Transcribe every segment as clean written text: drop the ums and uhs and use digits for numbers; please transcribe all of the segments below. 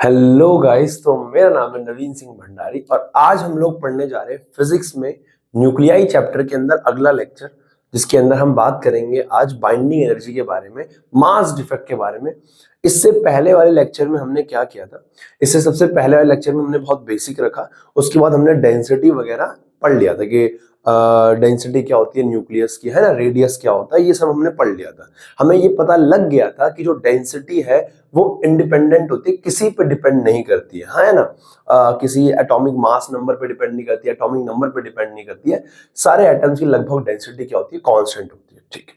Hello guys. तो मेरा नाम है नवीन सिंह भंडारी और आज हम लोग पढ़ने जा रहे हैं फिजिक्स में न्यूक्लियाई चैप्टर के अंदर अगला लेक्चर, जिसके अंदर हम बात करेंगे आज बाइंडिंग एनर्जी के बारे में, मास डिफेक्ट के बारे में। इससे पहले वाले लेक्चर में हमने क्या किया था? इससे सबसे पहले वाले लेक्चर में हमने बहुत बेसिक रखा, उसके बाद हमने डेंसिटी वगैरह पढ़ लिया था कि डेंसिटी क्या होती है न्यूक्लियस की, है ना, रेडियस क्या होता है, ये सब हमने पढ़ लिया था। हमें ये पता लग गया था कि जो डेंसिटी है वो इंडिपेंडेंट होती है, किसी पे डिपेंड नहीं करती है ना। किसी एटॉमिक मास नंबर पे डिपेंड नहीं करती है, एटॉमिक नंबर पे डिपेंड नहीं करती है। सारे एटम्स की लगभग डेंसिटी क्या होती है? कांस्टेंट होती है। ठीक है,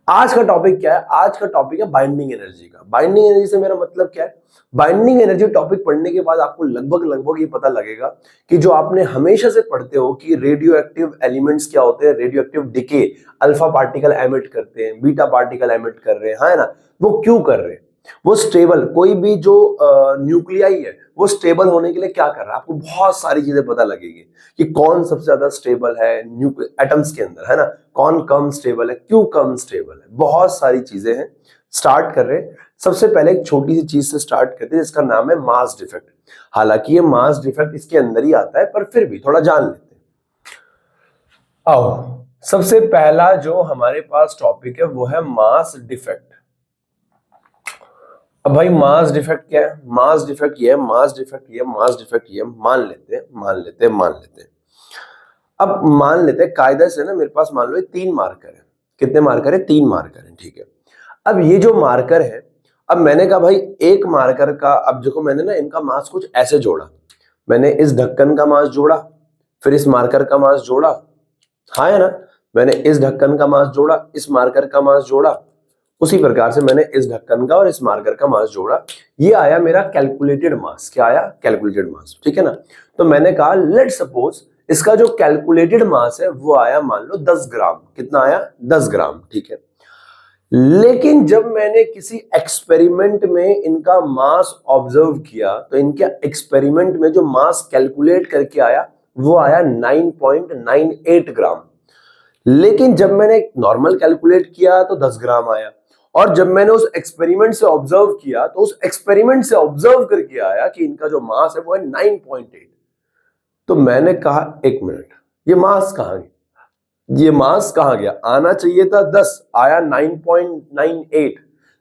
आज का टॉपिक क्या है? आज का टॉपिक है बाइंडिंग एनर्जी का। बाइंडिंग एनर्जी से मेरा मतलब क्या है? बाइंडिंग एनर्जी टॉपिक पढ़ने के बाद आपको लगभग लगभग ये पता लगेगा कि जो आपने हमेशा से पढ़ते हो कि रेडियो एक्टिव एलिमेंट्स क्या होते हैं, radio active decay, alpha particle emit करते हैं, बीटा पार्टिकल एमिट कर रहे हैं, है ना, वो क्यों कर रहे हैं? वो स्टेबल, कोई भी जो न्यूक्लियाई है वो स्टेबल होने के लिए क्या कर रहा है, आपको बहुत सारी चीजें पता लगेगी कि कौन सबसे ज्यादा स्टेबल है एटम्स के अंदर, है ना, कौन कम स्टेबल है, क्यों कम स्टेबल है, बहुत सारी चीजें हैं। स्टार्ट कर रहे हैं। सबसे पहले एक छोटी सी चीज से स्टार्ट करते हैं जिसका नाम है मास डिफेक्ट। हालांकि ये मास डिफेक्ट इसके अंदर ही आता है, पर फिर भी थोड़ा जान लेते हैं। आओ, सबसे पहला जो हमारे पास टॉपिक है वो है मास डिफेक्ट। अब भाई मास डिफेक्ट क्या है? मास डिफेक्ट ये है, मास डिफेक्ट ये, मास डिफेक्ट ये, मान लेते हैं, मान लेते हैं, मान लेते हैं। अब मान लेते हैं कायदे से ना, मेरे पास मान लो ये 3 मार्कर है। कितने मार्कर है? 3 मार्कर है। ठीक है, अब ये जो मार्कर है, अब मैंने कहा भाई एक मार्कर का, अब देखो मैंने ना इनका मास कुछ ऐसे जोड़ा। मैंने इस ढक्कन का मास जोड़ा, फिर इस मार्कर का मास जोड़ा, हाँ है ना, मैंने इस ढक्कन का मास जोड़ा, इस मार्कर का मास जोड़ा, उसी प्रकार से मैंने इस ढक्कन का और इस मार्कर का मास जोड़ा। ये आया मेरा कैलकुलेटेड मास। क्या आया? कैलकुलेटेड मास। ठीक है ना। तो मैंने कहा लेट सपोज इसका जो कैलकुलेटेड मास है वो आया मान लो 10 ग्राम। कितना आया? 10 ग्राम। ठीक है, लेकिन जब मैंने किसी एक्सपेरिमेंट में इनका मास ऑब्जर्व किया तो इनके एक्सपेरिमेंट में जो मास कैलकुलेट करके आया वो आया 9.98 ग्राम। लेकिन जब मैंने नॉर्मल कैलकुलेट किया तो 10 ग्राम आया, और जब मैंने उस एक्सपेरिमेंट से ऑब्जर्व किया तो उस एक्सपेरिमेंट से ऑब्जर्व करके आया कि इनका जो मास है वो है 9.8। तो मैंने कहा एक मिनट, ये मास कहां गया? ये मास कहां गया? आना चाहिए था 10, आया 9.98,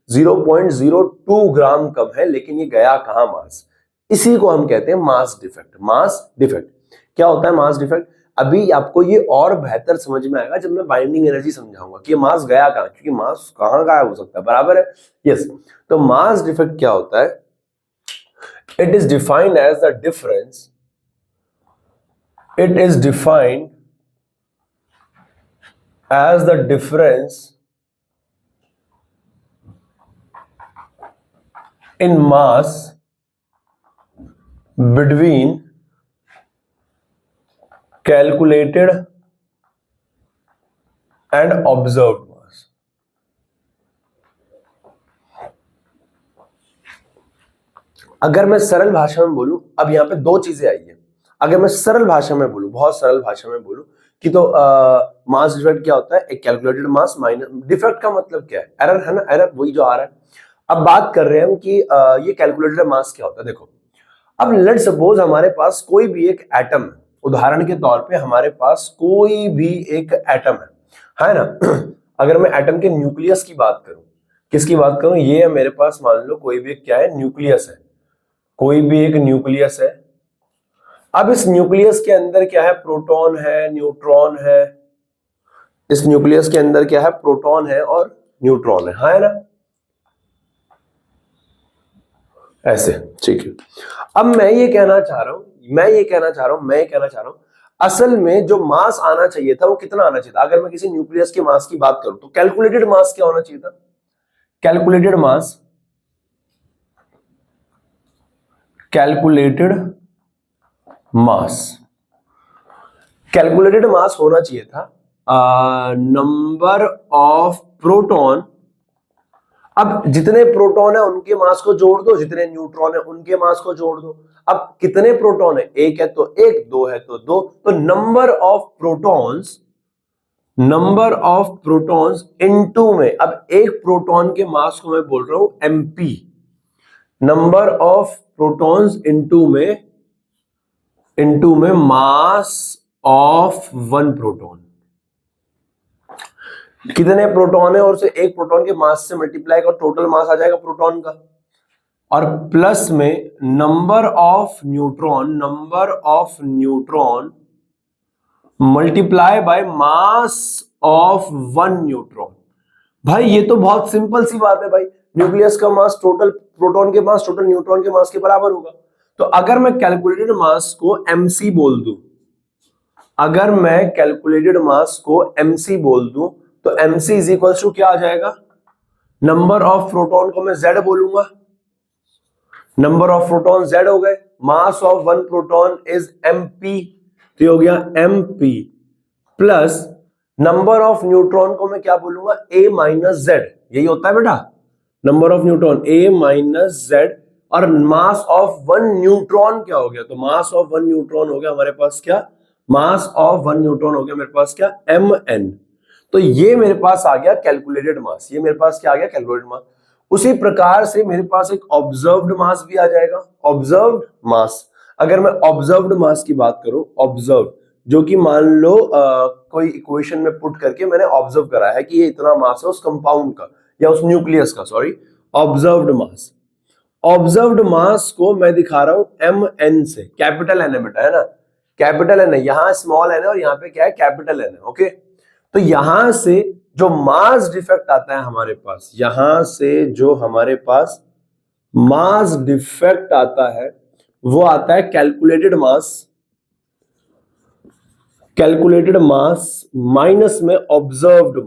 0.02 ग्राम कम है, लेकिन ये गया कहां मास? इसी को हम कहते हैं मास डिफेक्ट। मास डिफेक्ट क्या होता है? मास डिफेक्ट अभी आपको ये और बेहतर समझ में आएगा जब मैं बाइंडिंग एनर्जी समझाऊंगा कि ये मास गया कहां, क्योंकि मास कहां गायब हो सकता है, बराबर है? यस। तो मास डिफेक्ट क्या होता है? It is defined as the difference, it is defined as the difference in mass between calculated and observed mass। अगर मैं सरल भाषा में बोलूं, अब यहां पे दो चीजें आई है। अगर मैं सरल भाषा में बोलूं, बहुत सरल भाषा में बोलूं कि तो मास डिफेक्ट क्या होता है? एक कैलकुलेटेड मास माइनस डिफेक्ट का मतलब क्या है? एरर, है ना, एरर वही जो आ रहा है। अब बात कर रहे हैं हम कि ये कैलकुलेटेड मास क्या होता है। देखो, अब लेट सपोज हमारे पास कोई भी एक एटम है, उदाहरण के तौर पे हमारे पास कोई भी एक एटम है ना। अगर मैं एटम के न्यूक्लियस की बात करूं, किसकी बात करूं? ये है मेरे पास, मान लो कोई भी एक क्या है? न्यूक्लियस है। कोई भी एक न्यूक्लियस है। अब इस न्यूक्लियस के अंदर क्या है? प्रोटॉन है, न्यूट्रॉन है। इस न्यूक्लियस के अंदर क्या है? प्रोटॉन है और न्यूट्रॉन है, हाँ है ना, ऐसे। ठीक है, अब मैं ये कहना चाह रहा हूं, असल में जो मास आना चाहिए था वो कितना आना चाहिए था? अगर मैं किसी न्यूक्लियस के मास की बात करूं तो कैलकुलेटेड मास क्या होना चाहिए था? कैलकुलेटेड मास, कैलकुलेटेड मास, कैलकुलेटेड मास होना चाहिए था नंबर ऑफ प्रोटॉन। अब जितने प्रोटॉन है उनके मास को जोड़ दो, जितने न्यूट्रॉन है उनके मास को जोड़ दो। अब कितने प्रोटॉन है? एक है तो एक, दो है तो दो, तो number of protons, number of protons into में, अब एक प्रोटॉन के मास को मैं बोल रहा हूं MP, number of protons into में मास ऑफ वन प्रोटॉन। कितने प्रोटॉन है और उसे एक प्रोटॉन के मास से मल्टीप्लाई कर टोटल मास आ जाएगा प्रोटॉन का, और प्लस में number of neutron multiply by mass of one neutron. भाई ये तो बहुत सिंपल सी बात है भाई, न्यूक्लियस का मास टोटल प्रोटॉन के मास टोटल न्यूट्रॉन के मास के बराबर होगा। तो अगर मैं कैलकुलेटेड मास को mc बोल दूं, अगर मैं कैलकुलेटेड मास को mc बोल दूं तो mc इज इक्वल टू क्या आ जाएगा, नंबर ऑफ प्रोटॉन को मैं z बोलूंगा, नंबर ऑफ प्रोटॉन z हो गए, mass of one proton is mp, तो हो गया mp plus number of neutron को मैं क्या बोलूंगा, a माइनस जेड, यही होता है बेटा number of neutron a minus Z, और मास ऑफ वन न्यूट्रॉन क्या हो गया, तो मास ऑफ वन न्यूट्रॉन हो गया हमारे पास क्या, मास ऑफ वन न्यूट्रॉन हो गया मेरे पास क्या, mn। तो ये मेरे पास आ गया कैलकुलेटेड मास, ये मेरे पास क्या आ गया कैलकुलेटेड मास। उसी प्रकार से मेरे पास एक ऑब्जर्व्ड मास भी आ जाएगा, ऑब्जर्व्ड मास। अगर मैं ऑब्जर्व्ड मास की बात करूं, ऑब्जर्व्ड जो कि मान लो कोई इक्वेशन में पुट करके मैंने ऑब्जर्व करा है कि ये इतना मास है उस कंपाउंड का या उस न्यूक्लियस का, सॉरी, ऑब्जर्व्ड मास। ऑब्जर्व्ड मास को मैं दिखा रहा हूं mn से, कैपिटल एन है बेटा, है ना, कैपिटल एन है, यहां स्मॉल एन है और यहाँ पे क्या है कैपिटल एन है, ओके। तो यहां से जो मास डिफेक्ट आता है हमारे पास, यहां से जो हमारे पास मास डिफेक्ट आता है वो आता है कैलकुलेटेड मास माइनस में ऑब्जर्व्ड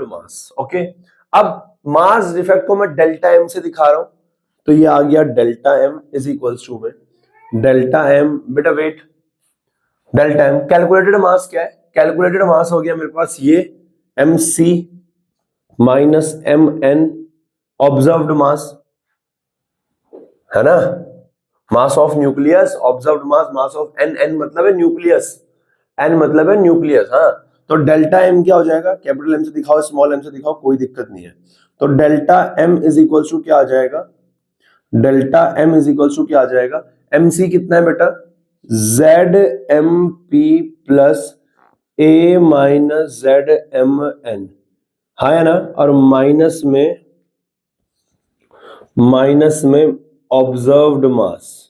मास, ओके। अब मास डिफेक्ट को मैं डेल्टा एम से दिखा रहा हूं, तो ये आ गया delta M is equals to में डेल्टा एम, बेटा wait, delta M calculated mass क्या है, कैलकुलेटेड मास हो गया मेरे पास ये M C minus M N observed mass, है ना, mass of nucleus, observed mass, mass of N, N मतलब है न्यूक्लियस, एन मतलब है न्यूक्लियस, हाँ। तो डेल्टा एम क्या हो जाएगा, कैपिटल एम से दिखाओ स्मॉल एम से दिखाओ कोई दिक्कत नहीं है। तो delta M is equal to क्या आ जाएगा, delta M is equal to क्या आ जाएगा, एम सी कितना है बेटा, Z M P plus A minus Z M N, है ना, और माइनस में ऑब्जर्व्ड मास।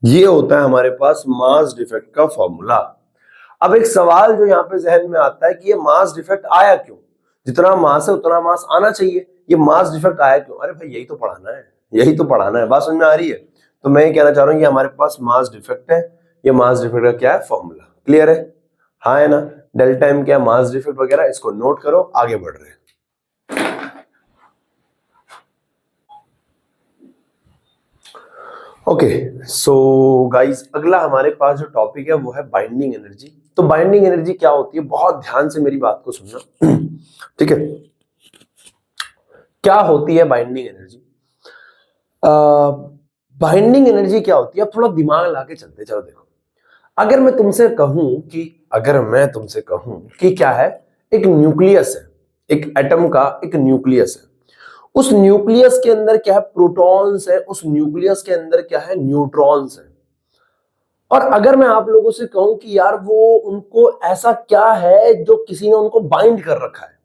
ये होता है हमारे पास मास डिफेक्ट का फॉर्मूला। अब एक सवाल जो यहाँ पे जहन में आता है कि ये मास डिफेक्ट आया क्यों, जितना मास है उतना मास आना चाहिए, ये मास डिफेक्ट आया क्यों, अरे भाई यही तो पढ़ाना है, बात समझ में आ रही है। तो मैं ये कहना चाह रहा हूँ कि हमारे पास मास डिफेक्ट है, ये मास डिफेक्ट का क्या है फॉर्मूला, क्लियर है, हाँ है ना, डेल्टा एम क्या मास डिफेक्ट वगैरह, इसको नोट करो, आगे बढ़ रहे हैं। ओके सो गाइस, अगला हमारे पास जो टॉपिक है वो है बाइंडिंग एनर्जी। तो बाइंडिंग एनर्जी क्या होती है, बहुत ध्यान से मेरी बात को सुनना, ठीक है। क्या होती है बाइंडिंग एनर्जी, बाइंडिंग एनर्जी क्या होती है, अब थोड़ा दिमाग लगा के चलते, चलो देखो। अगर मैं तुमसे कहूं कि क्या है, एक न्यूक्लियस है, एक एटम का एक न्यूक्लियस है, उस न्यूक्लियस के अंदर क्या है प्रोटॉन्स है, उस न्यूक्लियस के अंदर क्या है न्यूट्रॉन्स है। और अगर मैं आप लोगों से कहूं कि यार वो उनको ऐसा क्या है जो किसी ने उनको बाइंड कर रखा है,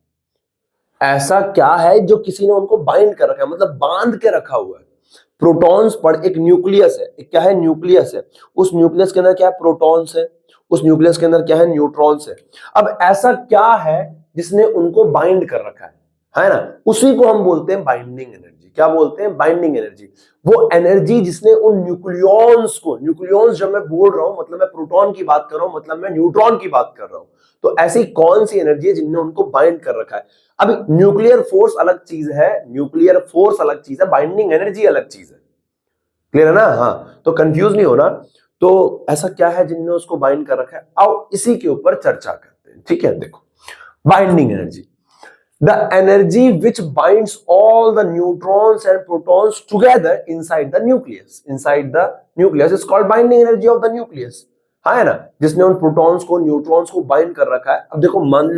ऐसा क्या है जो किसी ने उनको बाइंड कर रखा है, मतलब बांध के रखा हुआ है। प्रोटॉन्स पर एक न्यूक्लियस है, एक क्या है न्यूक्लियस है, उस न्यूक्लियस के अंदर क्या है प्रोटॉन्स है, उस न्यूक्लियस के अंदर क्या है न्यूट्रॉन्स है। अब ऐसा क्या है जिसने उनको बाइंड कर रखा है ना, उसी को हम बोलते हैं बाइंडिंग एनर्जी। क्या बोलते हैं, बाइंडिंग एनर्जी। वो एनर्जी जिसने उन न्यूक्लियॉन्स को, न्यूक्लियॉन्स जब मैं बोल रहा हूं मतलब मैं प्रोटॉन की बात कर रहा हूं, मतलब मैं न्यूट्रॉन की बात कर रहा हूं। तो ऐसी कौन सी एनर्जी है जिनने उनको बाइंड कर रखा है। अब न्यूक्लियर फोर्स अलग चीज है, न्यूक्लियर फोर्स अलग चीज है, बाइंडिंग एनर्जी अलग चीज है, क्लियर है ना, हाँ। तो कंफ्यूज नहीं होना। तो ऐसा क्या है जिनने उसको बाइंड कर रखा है, आओ इसी के ऊपर चर्चा करते हैं, ठीक है। देखो binding energy, the energy which binds all the neutrons and protons together inside the nucleus is called binding energy of the nucleus, हाँ है ना, जिसने उन प्रोटॉन्स को न्यूट्रॉन्स को बाइंड कर रखा है। अब देखो मान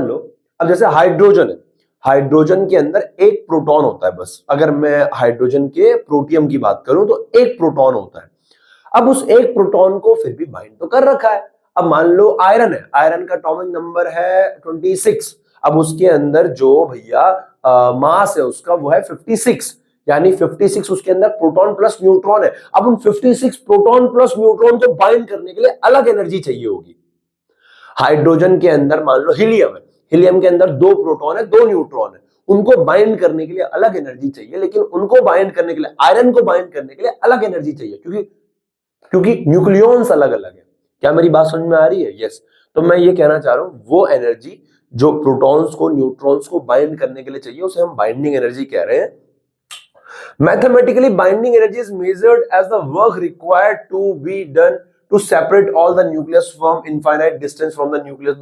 लो अब जैसे हाइड्रोजन है, हाइड्रोजन के अंदर एक प्रोटॉन होता है बस। अगर मैं हाइड्रोजन के प्रोटियम की बात करूं तो एक प्रोटॉन होता है। अब उस एक प्रोटॉन को फिर भी बाइंड तो कर रखा है। अब मान लो आयरन है, आयरन का एटॉमिक नंबर है 26। अब उसके अंदर जो भैया मास है उसका वो है 56, यानी 56 उसके अंदर प्रोटॉन प्लस न्यूट्रॉन है। अब उन 56 प्रोटॉन प्लस न्यूट्रॉन को बाइंड करने के लिए अलग एनर्जी चाहिए होगी। हाइड्रोजन के अंदर मान लो हीलियम है, हीलियम के अंदर 2 प्रोटॉन है 2 न्यूट्रॉन है, उनको बाइंड करने के लिए अलग एनर्जी चाहिए। लेकिन उनको बाइंड करने के लिए, आयरन को बाइंड करने के लिए अलग एनर्जी चाहिए, क्योंकि न्यूक्लियॉन्स अलग अलग है। क्या मेरी बात समझ में आ रही है? यस। तो मैं ये कहना चाह रहा हूं वो एनर्जी जो प्रोटॉन्स को न्यूट्रॉन्स को बाइंड करने के लिए चाहिए उसे हम बाइंडिंग एनर्जी कह रहे हैं। Mathematically binding energy is measured as the work required to be done to separate all the nucleus from infinite distance from the nucleus.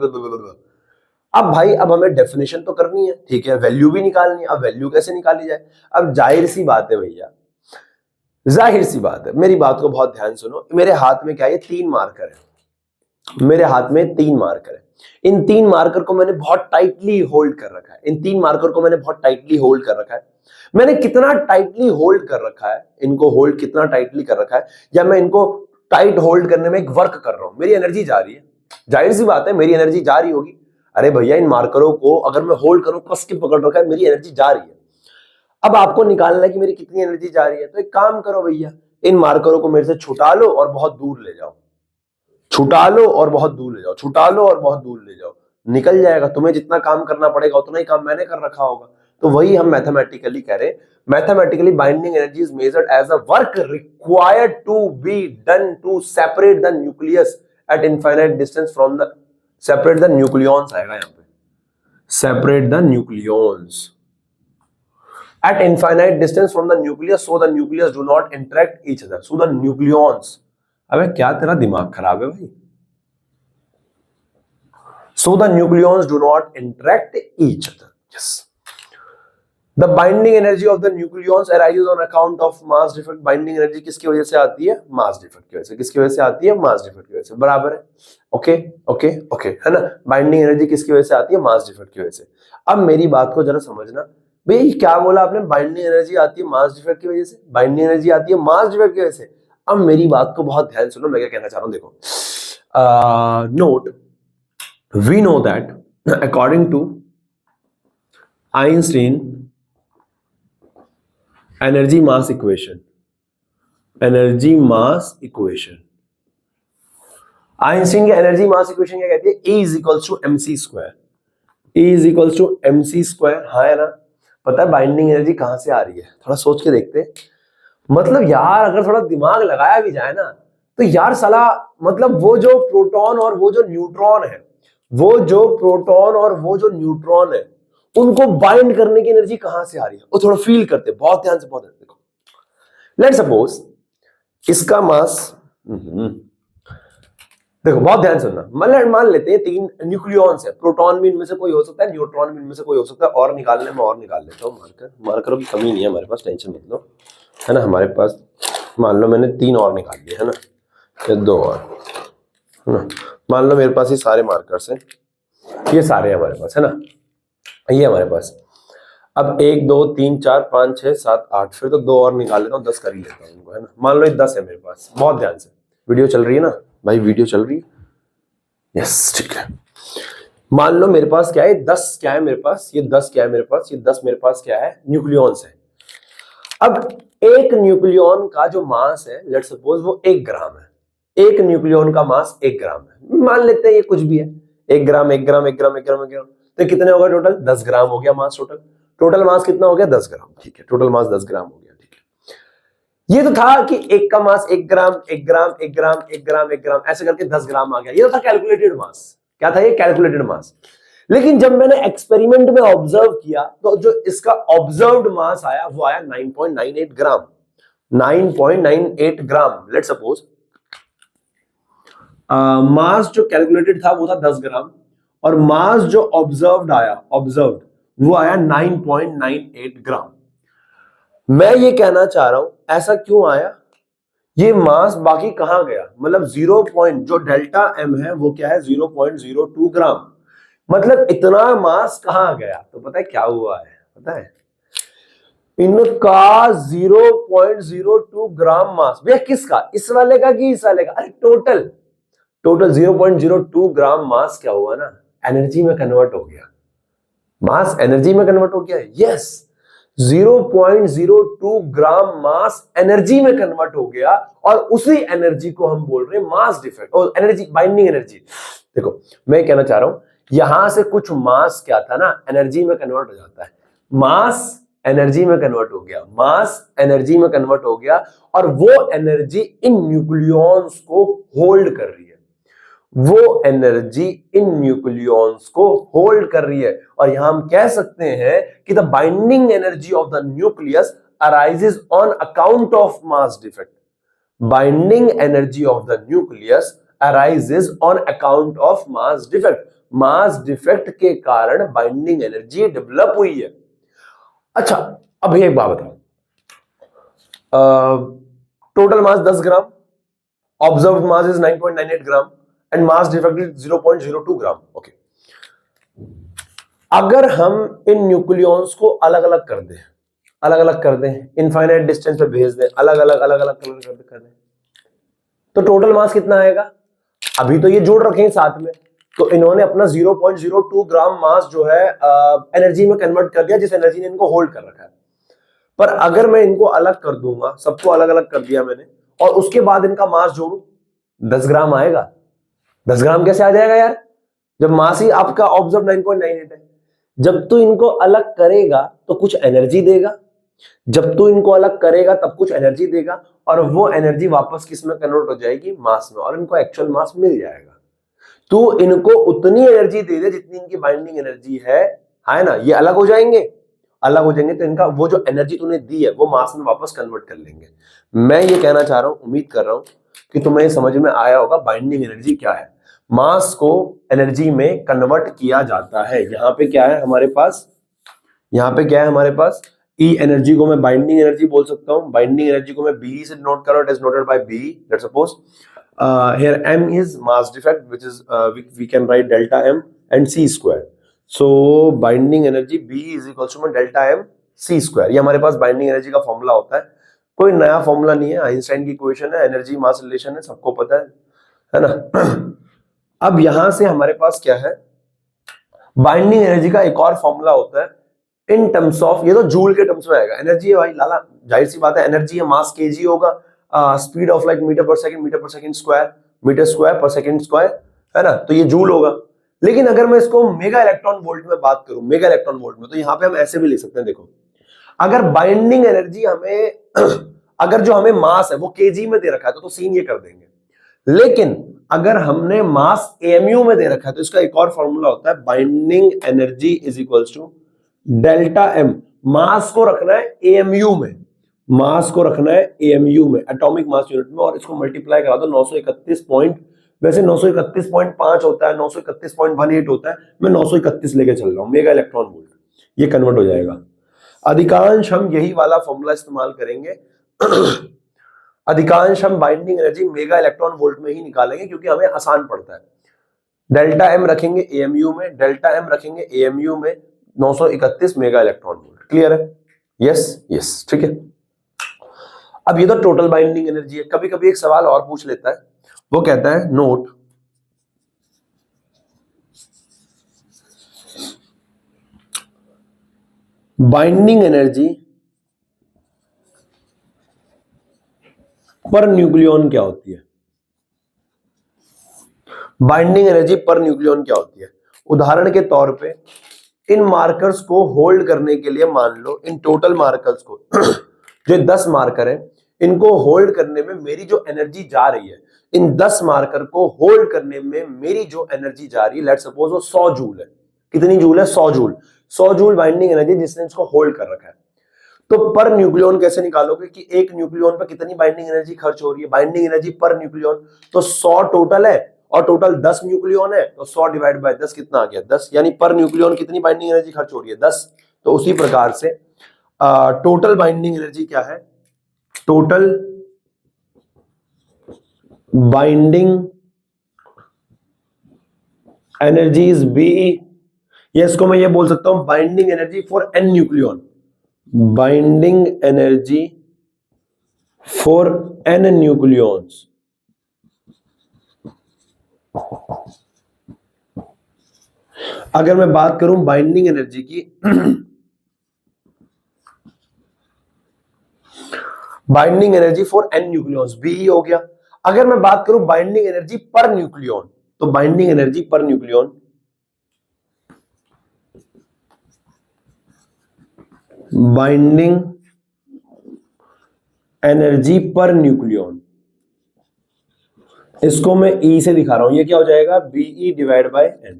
अब भाई अब हमें डेफिनेशन तो करनी है, ठीक है, वैल्यू भी निकालनी है। अब वैल्यू कैसे निकाली जाए? अब जाहिर सी बात है भैया, जाहिर सी बात है, मेरी बात को बहुत ध्यान सुनो। मेरे हाथ में क्या है? 3 मार्कर है। मेरे हाथ में 3 मार्कर है। इन 3 मार्कर को मैंने बहुत टाइटली होल्ड कर रखा है। इन 3 मार्कर को मैंने बहुत टाइटली होल्ड कर रखा है। मैंने कितना टाइटली होल्ड कर रखा है, इनको होल्ड कितना टाइटली कर रखा है, या मैं इनको टाइट होल्ड करने में एक वर्क कर रहा हूं, मेरी एनर्जी जा रही है। जाहिर सी बात है मेरी एनर्जी जा रही होगी। अरे भैया इन मार्करों को अगर मैं होल्ड करूं, कस के पकड़ रखा है, मेरी एनर्जी जा रही है। अब आपको निकालना है कि मेरी कितनी एनर्जी जा रही है। तो एक काम करो भैया, इन मार्करों को मेरे से छुटा लो और बहुत दूर ले जाओ, छुटा लो और बहुत दूर ले जाओ, छुटा लो और बहुत दूर ले जाओ, निकल जाएगा। तुम्हें जितना काम करना पड़ेगा उतना ही काम मैंने कर रखा होगा। तो वही हम मैथमेटिकली कह रहे हैं। Mathematically binding energy is measured as a work required to be done to separate the nucleus at infinite distance from the, separate the nucleons आएगा यहां पे, separate the nucleons at infinite distance from the nucleus so the nucleus do not interact each other, so the nucleons। अबे क्या तेरा दिमाग खराब है भाई? so the nucleons do not interact each other, yes। the binding energy of the nucleons arises on account of mass defect। binding energy किसकी वजह से आती है? mass defect की वजह से। किसकी वजह से आती है? mass defect की वजह से। बराबर है? ओके ओके ओके, है ना। बाइंडिंग एनर्जी किसकी वजह से आती है? मास डिफेक्ट की वजह से। अब मेरी बात को जरा समझना भाई, क्या बोला आपने? बाइंडिंग एनर्जी आती है मास डिफेक्ट की वजह से, बाइंडिंग एनर्जी आती है मास डिफेक्ट की वजह से। अब मेरी बात को बहुत ध्यान सुनो, मैं क्या कहना चाह रहा हूं, देखो। Note, we know that according to Einstein energy mass equation, energy mass equation, Einstein की एनर्जी मास इक्वेशन क्या कहती है? E is equals to mc square, E is equals to mc square. हाँ है ना। पता है बाइंडिंग एनर्जी कहां से आ रही है? थोड़ा सोच के देखते हैं। मतलब यार अगर थोड़ा दिमाग लगाया भी जाए ना तो यार साला, मतलब वो जो प्रोटॉन और वो जो न्यूट्रॉन है, वो जो प्रोटॉन और वो जो न्यूट्रॉन है, उनको बाइंड करने की एनर्जी कहां से आ रही है वो थोड़ा फील करते, बहुत ध्यान से, बहुत ध्यान से देखो। लेट्स सपोज इसका मास, देखो बहुत ध्यान सुनना, मान लेते हैं 3 न्यूक्लियॉन्स है, प्रोटॉन भी इनमें से कोई हो सकता है, न्यूट्रॉन भी इनमें से कोई हो सकता है। और निकालने में और निकाल लेता हूँ, मार्करों की कमी नहीं है हमारे पास, टेंशन मत लो, है ना। हमारे पास मान लो मैंने 3 और निकाल लिए, है ना, या 2 और, है ना। मान लो मेरे पास ये सारे मार्कर्स हैं, ये सारे हमारे पास, है ना, ये हमारे पास। अब 1 2 3 4 5 6 7 8, फिर तो 2 और निकाल लेता हूँ, 10 कर ही लेता हूँ इनको, है ना। मान लो ये 10 है मेरे पास। बहुत ध्यान से, वीडियो चल रही है ना भाई? वीडियो चल रही है, यस, ठीक है। मान लो मेरे पास क्या है? 10 क्या है मेरे पास? ये 10 क्या है मेरे पास? ये 10 मेरे पास क्या है? न्यूक्लियॉन्स है। अब एक न्यूक्लियॉन का जो मास है, लेट्स सपोज वो 1 ग्राम है। एक न्यूक्लियॉन का मास 1 ग्राम है, मान लेते हैं ये कुछ भी है, 1 ग्राम 1 ग्राम 1 ग्राम 1 ग्राम 1 ग्राम, तो कितने होगा टोटल? 10 ग्राम हो गया मास। टोटल मास कितना हो गया? 10 ग्राम, ठीक है। टोटल मास 10 ग्राम हो गया, ठीक है। ये तो था कि एक का मास 1 ग्राम 1 ग्राम 1 ग्राम 1 ग्राम 1 ग्राम ऐसे करके 10 ग्राम आ गया। ये तो था कैलकुलेटेड मास। क्या था ये? कैलकुलेटेड मास। लेकिन जब मैंने एक्सपेरिमेंट में ऑब्जर्व किया तो जो इसका ऑब्जर्व्ड मास आया वो आया 9.98 ग्राम, 9.98 ग्राम। लेट्स सपोज मास जो कैलकुलेटेड था वो था 10 ग्राम, और मास जो ऑब्जर्व्ड आया, ऑब्जर्व्ड, वो आया 9.98 ग्राम। मैं ये कहना चाह रहा हूं ऐसा क्यों आया? ये मास बाकी कहां गया? मतलब 0 पॉइंट जो डेल्टा एम है वो क्या है? 0.02 ग्राम। मतलब इतना मास कहां गया? तो पता है क्या हुआ है? पता है इनका 0.02 ग्राम मास। भैया किसका? इस वाले का कि इस वाले का? अरे टोटल 0.02 ग्राम मास क्या हुआ ना, एनर्जी में कन्वर्ट हो गया। मास एनर्जी में कन्वर्ट हो गया। यस, 0.02 ग्राम मास एनर्जी में कन्वर्ट हो गया, और उसी एनर्जी को हम बोल रहे हैं मास डिफेक्ट और एनर्जी, बाइंडिंग एनर्जी। देखो मैं कहना चाह रहा हूं, यहां से कुछ मास क्या था ना, एनर्जी में कन्वर्ट हो जाता है। मास एनर्जी में कन्वर्ट हो गया, मास एनर्जी में कन्वर्ट हो गया, और वो एनर्जी इन न्यूक्लियॉन्स को होल्ड कर रही है। वो एनर्जी इन न्यूक्लियॉन्स को होल्ड कर रही है, और यहां हम कह सकते हैं कि the binding energy of the nucleus arises on account of mass defect. Binding energy of the nucleus arises on account of mass defect. Mass defect के कारण बाइंडिंग एनर्जी डेवलप हुई है। अच्छा, अब एक बात बताओ, total mass 10 gram, observed mass is 9.98 gram and mass defect is 0.02 gram. Okay, अगर हम इन न्यूक्लियॉन्स को अलग अलग कर दें, अलग अलग कर दें, इनफाइनाइट डिस्टेंस पे भेज दें, अलग अलग अलग अलग कर दें, तो टोटल मास कितना आएगा? अभी तो ये जोड़ रखे हैं साथ में, तो इन्होंने अपना 0.02 ग्राम मास जो है एनर्जी में कन्वर्ट कर दिया, जिस एनर्जी ने इनको होल्ड कर रखा है। पर अगर मैं इनको अलग कर दूंगा, सबको अलग अलग कर दिया मैंने, और उसके बाद इनका मास जोड़ू, 10 ग्राम आएगा। 10 ग्राम कैसे आ जाएगा यार, जब मास ही आपका ऑब्जर्व 9.98 है। जब तू इनको अलग करेगा तो कुछ एनर्जी देगा, जब तू इनको अलग करेगा तब कुछ एनर्जी देगा, और वो एनर्जी वापस किस में कन्वर्ट हो जाएगी? मास में, और इनको एक्चुअल मास मिल जाएगा। तू इनको उतनी एनर्जी दे दे जितनी इनकी बाइंडिंग एनर्जी है ना, ये अलग हो जाएंगे। अलग हो जाएंगे तो इनका वो जो एनर्जी तूने दी है वो मास में वापस कन्वर्ट कर लेंगे। मैं ये कहना चाह रहा हूं, उम्मीद कर रहा हूं कि तुम्हें समझ में आया होगा बाइंडिंग एनर्जी क्या है। मास को एनर्जी में कन्वर्ट किया जाता है। यहाँ पे क्या है हमारे पास, यहाँ पे क्या है हमारे पास, ई एनर्जी को मैं बाइंडिंग एनर्जी बोल सकता हूं। बाइंडिंग एनर्जी को मैं बी से नोट करो, it is noted by B. Let's suppose here m is mass defect, which is we can write delta m and c square. So binding energy B is equals to delta m c square। ये हमारे पास binding energy का formula होता है, कोई नया formula नहीं है, Einstein की इक्वेशन है, एनर्जी मास रिलेशन है, सबको पता है ना। अब यहां से हमारे पास क्या है, बाइंडिंग एनर्जी का एक और फॉर्मूला होता है इन टर्म्स ऑफ, ये तो जूल के टर्म्स में आएगा। एनर्जी है भाई लाला, जाहिर सी बात है, एनर्जी है, मास केजी होगा, स्पीड ऑफ लाइट मीटर पर सेकंड स्क्वायर, मीटर स्क्वायर पर सेकंड स्क्वायर, है ना, तो ये जूल होगा। लेकिन अगर मैं इसको मेगा इलेक्ट्रॉन वोल्ट में बात करूं, मेगा इलेक्ट्रॉन वोल्ट में, तो यहां पे हम ऐसे भी लिख सकते हैं। देखो, अगर बाइंडिंग एनर्जी हमें अगर जो हमें मास है वो केजी में दे रखा है तो सीन ये कर देंगे। लेकिन अगर हमने मास एएमयू में दे रखा है तो इसका एक और फॉर्मूला होता है, binding energy is equals to delta M. Mass को रखना है एएमयू में, मास को रखना है एएमयू में, एटॉमिक मास यूनिट में, और इसको मल्टीप्लाई करा दो 931 पॉइंट, वैसे 931.5 होता है, 931.18 होता है, मैं 931 लेके चल रहा हूं, मेगा इलेक्ट्रॉन वोल्ट, ये कन्वर्ट हो जाएगा। अधिकांश हम यही वाला फॉर्मूला इस्तेमाल करेंगे। अधिकांश हम binding energy mega electron volt में ही निकालेंगे, क्योंकि हमें आसान पड़ता है। डेल्टा एम रखेंगे एएमयू में, डेल्टा एम रखेंगे एएमयू में, 931 मेगा इलेक्ट्रॉन वोल्ट। क्लियर है? यस यस, ठीक है। अब ये तो टोटल बाइंडिंग एनर्जी है। कभी कभी एक सवाल और पूछ लेता है, वो कहता है नोट बाइंडिंग एनर्जी पर न्यूक्लियॉन क्या होती है? बाइंडिंग एनर्जी पर न्यूक्लियॉन क्या होती है? उदाहरण के तौर पे इन मार्कर्स को होल्ड करने के लिए, मान लो इन टोटल मार्कर्स को जो 10 मार्कर है, इनको होल्ड करने में मेरी जो एनर्जी जा रही है, इन 10 मार्कर को होल्ड करने में मेरी जो एनर्जी जा रही है, लेट्स सपोज वो 100 जूल है। कितनी जूल है? 100 जूल। 100 जूल बाइंडिंग एनर्जी जिसने इसको होल्ड कर रखा है। तो पर न्यूक्लियॉन कैसे निकालोगे कि एक न्यूक्लियॉन पर कितनी बाइंडिंग एनर्जी खर्च हो रही है? बाइंडिंग एनर्जी पर न्यूक्लियॉन, तो 100 टोटल है और टोटल 10 न्यूक्लियॉन है, तो 100 डिवाइड बाय 10 कितना आ गया? 10। यानी पर न्यूक्लियॉन कितनी बाइंडिंग एनर्जी खर्च हो रही है? 10। तो उसी प्रकार से टोटल बाइंडिंग एनर्जी क्या है? Total binding energy is B या इसको मैं ये बोल सकता हूं binding energy for N nucleon, binding energy for N nucleons. अगर मैं बात करूं बाइंडिंग एनर्जी की binding energy for N nucleons B हो गया। अगर मैं बात करूं बाइंडिंग एनर्जी पर न्यूक्लियन, तो binding energy per nucleon, binding energy per nucleon, इसको मैं ई से दिखा रहा हूं, ये क्या हो जाएगा बीई डिवाइड बाय एन।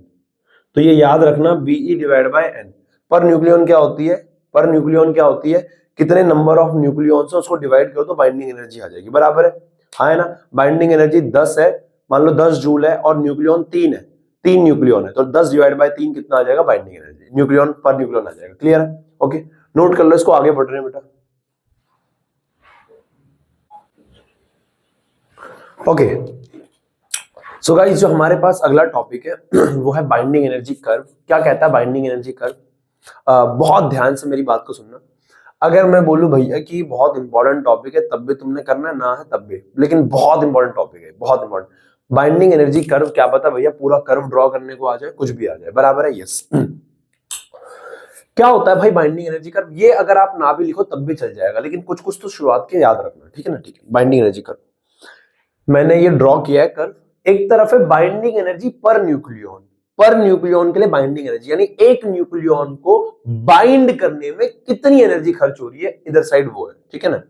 तो ये याद रखना BE divide by N. Per nucleon क्या होती है, पर न्यूक्लियन क्या होती है, कितने नंबर ऑफ न्यूक्लियॉन्स है उसको डिवाइड करो तो बाइंडिंग एनर्जी आ जाएगी, बराबर है, हाँ है ना। बाइंडिंग एनर्जी 10 है, मान लो 10 जूल है और न्यूक्लियन 3 है, 3 न्यूक्लियन है, तो 10 डिवाइड बाय 3 कितना आ जाएगा बाइंडिंग एनर्जी, न्यूक्लियन पर न्यूक्लियन आ जाएगा। क्लियर है, ओके, नोट कर लो इसको, आगे बढ़ रहे हैं बेटा। ओके सो गाइस, जो हमारे पास अगला टॉपिक है वो है बाइंडिंग एनर्जी कर्व। क्या कहता है बाइंडिंग एनर्जी कर्व? बहुत ध्यान से मेरी बात को सुनना। अगर मैं बोलूं भैया कि बहुत इंपॉर्टेंट टॉपिक है तब भी तुमने करना है ना, है तब भी, लेकिन बहुत इंपॉर्टेंट टॉपिक है, बहुत इंपॉर्टेंट। बाइंडिंग एनर्जी कर्व क्या पता भैया, पूरा कर्व ड्रॉ करने को आ जाए, कुछ भी आ जाए, बराबर है, यस। क्या होता है भाई बाइंडिंग एनर्जी कर्व? ये अगर आप ना भी लिखो तब भी चल जाएगा, लेकिन कुछ कुछ तो शुरुआत के याद रखना, ठीक है ना, ठीक है। बाइंडिंग एनर्जी कर्व मैंने ये ड्रॉ किया है कर्व, एक तरफ है बाइंडिंग एनर्जी पर न्यूक्लियन, पर न्यूक्लियन के लिए बाइंडिंग एनर्जी, यानी एक न्यूक्लियन को बाइंड करने में कितनी एनर्जी खर्च हो रही है, इधर साइड वो है, ठीक है ना।